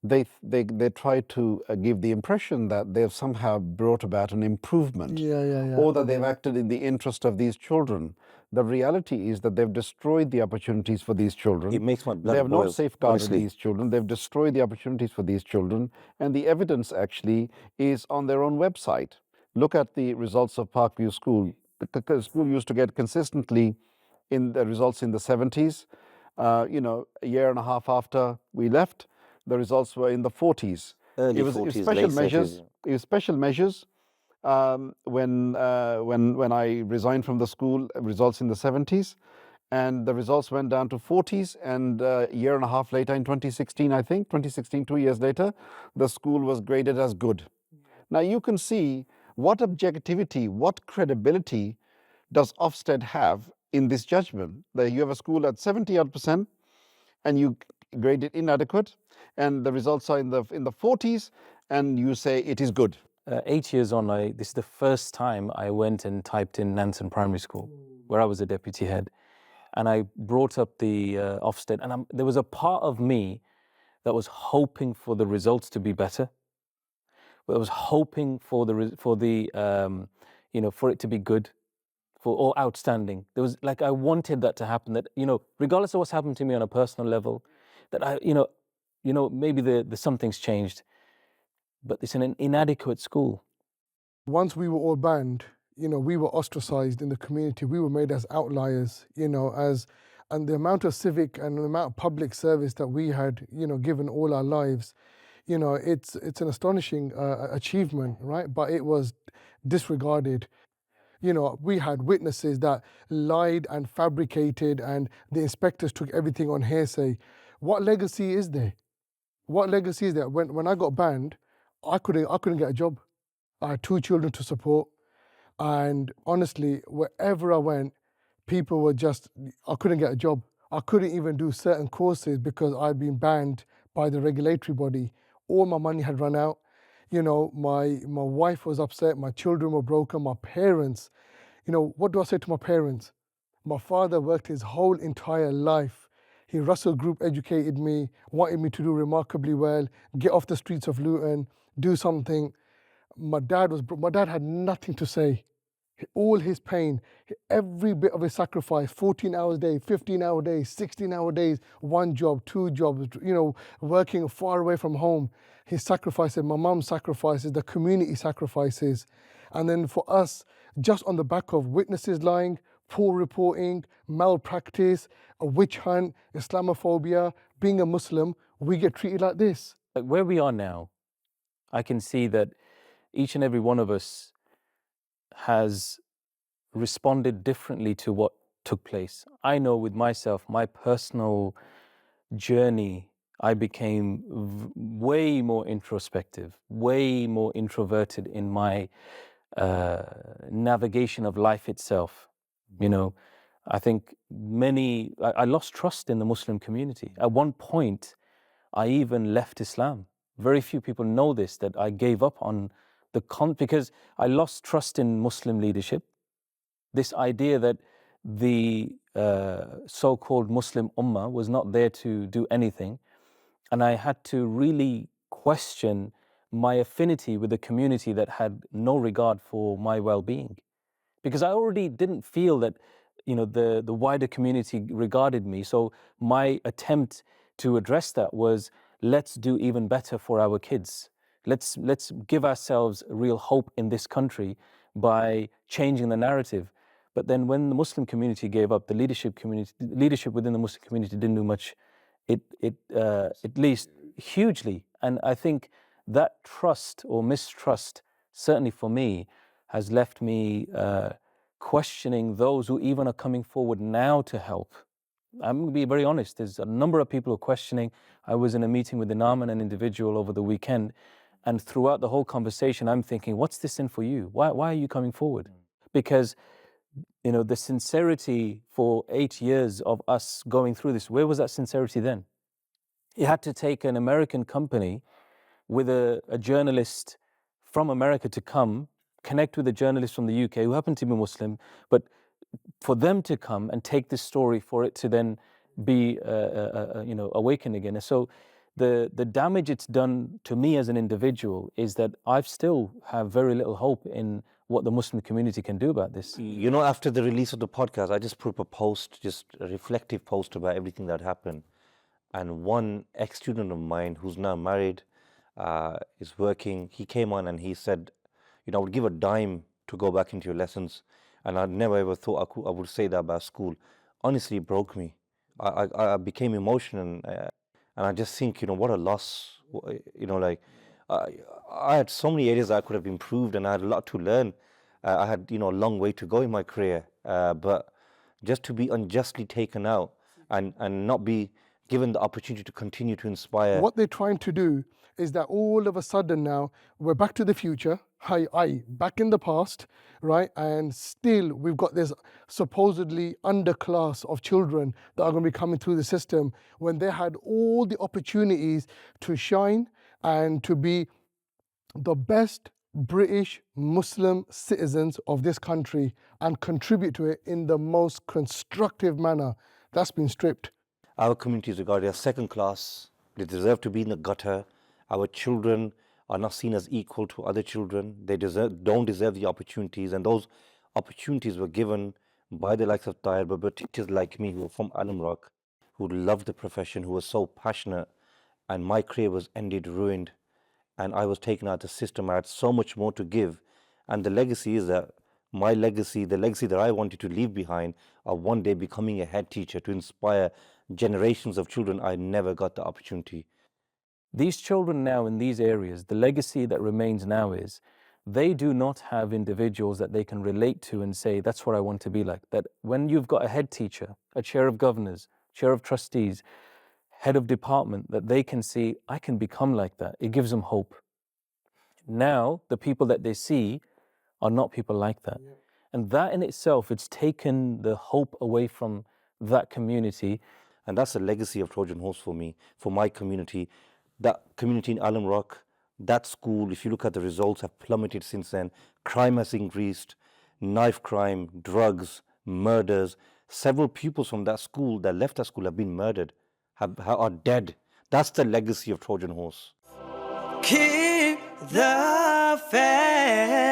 they try to give the impression that they've somehow brought about an improvement, Yeah. or that they've acted in the interest of these children. The reality is that they've destroyed the opportunities for these children. It makes my They blood have boil. not safeguarded Honestly, these children. They've destroyed the opportunities for these children. And the evidence actually is on their own website. Look at the results of Parkview School. The school used to get consistently in the results in the 70s. A year and a half after we left, the results were in the 40s. early It was 40s, special late 30s. measures. It was special measures when I resigned from the school. Results in the 70s, and the results went down to 40s. And a year and a half later, in 2016, I think 2016, 2 years later, the school was graded as good. Now you can see what objectivity, what credibility does Ofsted have in this judgment? That you have a school at 70% and you grade it inadequate, and the results are in the 40s, and you say it is good. 8 years on, this is the first time I went and typed in Nansen Primary School, where I was a deputy head. And I brought up the Ofsted, and there was a part of me that was hoping for the results to be better. But I was hoping for for it to be good, or outstanding. There was I wanted that to happen. That regardless of what's happened to me on a personal level, that maybe the something's changed. But it's an inadequate school. Once we were all banned, we were ostracized in the community. We were made as outliers, and the amount of civic and the amount of public service that we had, given all our lives, it's an astonishing achievement, right? But it was disregarded. We had witnesses that lied and fabricated, and the inspectors took everything on hearsay. What legacy is there? What legacy is there? When I got banned, I couldn't get a job. I had 2 children to support, and honestly, wherever I went, people were I couldn't get a job. I couldn't even do certain courses because I'd been banned by the regulatory body. All my money had run out. My wife was upset, my children were broken, my parents. What do I say to my parents? My father worked his whole entire life. He Russell Group educated me, wanted me to do remarkably well, get off the streets of Luton, do something. My dad had nothing to say. All his pain, every bit of his sacrifice, 14 hours a day, 15-hour days, 16-hour days, 1 job, 2 jobs, working far away from home. His sacrifices, my mum's sacrifices, the community sacrifices. And then for us, just on the back of witnesses lying, poor reporting, malpractice, a witch hunt, Islamophobia, being a Muslim, we get treated like this. Where we are now, I can see that each and every one of us has responded differently to what took place. I know with myself, my personal journey, I became way more introspective, way more introverted in my navigation of life itself. I think I lost trust in the Muslim community. At one point, I even left Islam. Very few people know this, that I gave up on because I lost trust in Muslim leadership. This idea that the so-called Muslim Ummah was not there to do anything. And I had to really question my affinity with a community that had no regard for my well-being. Because I already didn't feel that the wider community regarded me. So my attempt to address that was, let's do even better for our kids. Let's give ourselves real hope in this country by changing the narrative. But then when the Muslim community gave up, the leadership within the Muslim community didn't do much, at least hugely. And I think that trust or mistrust, certainly for me, has left me questioning those who even are coming forward now to help. I'm going to be very honest, there's a number of people who are questioning. I was in a meeting with an individual over the weekend, and throughout the whole conversation, I'm thinking, what's this in for you? Why are you coming forward? Because the sincerity for 8 years of us going through this, where was that sincerity then? You had to take an American company with a journalist from America to come, connect with a journalist from the UK who happened to be Muslim, but for them to come and take this story, for it to then be awakened again. And so the damage it's done to me as an individual is that I still have very little hope in what the Muslim community can do about this. You know, after the release of the podcast, I just put up a post, just a reflective post about everything that happened. And one ex-student of mine who's now married, is working, he came on and he said, you know, I would give a dime to go back into your lessons. And I never ever thought I would say that about school. Honestly, it broke me. I became emotional, and I just think, you know, what a loss. You know, like, I had so many areas I could have improved, and I had a lot to learn. I had, you know, a long way to go in my career, but just to be unjustly taken out and not be given the opportunity to continue to inspire. What they're trying to do is that all of a sudden now we're back to the future, back in the past, right? And still we've got this supposedly underclass of children that are going to be coming through the system when they had all the opportunities to shine and to be the best British Muslim citizens of this country and contribute to it in the most constructive manner. That's been stripped. Our community is regarded as second class. They deserve to be in the gutter. Our children are not seen as equal to other children. They don't deserve the opportunities, and those opportunities were given by the likes of Tahir, but teachers like me who were from Alam Rock, who loved the profession, who were so passionate, and my career was ended, ruined, and I was taken out of the system. I had so much more to give, and the legacy is that my legacy, the legacy that I wanted to leave behind, of one day becoming a head teacher to inspire generations of children. I never got the opportunity. These children now in these areas, the legacy that remains now is they do not have individuals that they can relate to and say, that's what I want to be like. That when you've got a head teacher, a chair of governors, chair of trustees, head of department, that they can see, I can become like that. It gives them hope. Now, the people that they see are not people like that. Yeah. And that in itself, it's taken the hope away from that community. And that's the legacy of Trojan Horse for me, for my community. That community in Alam Rock, that school, if you look at the results, have plummeted since then. Crime has increased, knife crime, drugs, murders. Several pupils from that school that left that school have been murdered, are dead. That's the legacy of Trojan Horse. Keep the faith.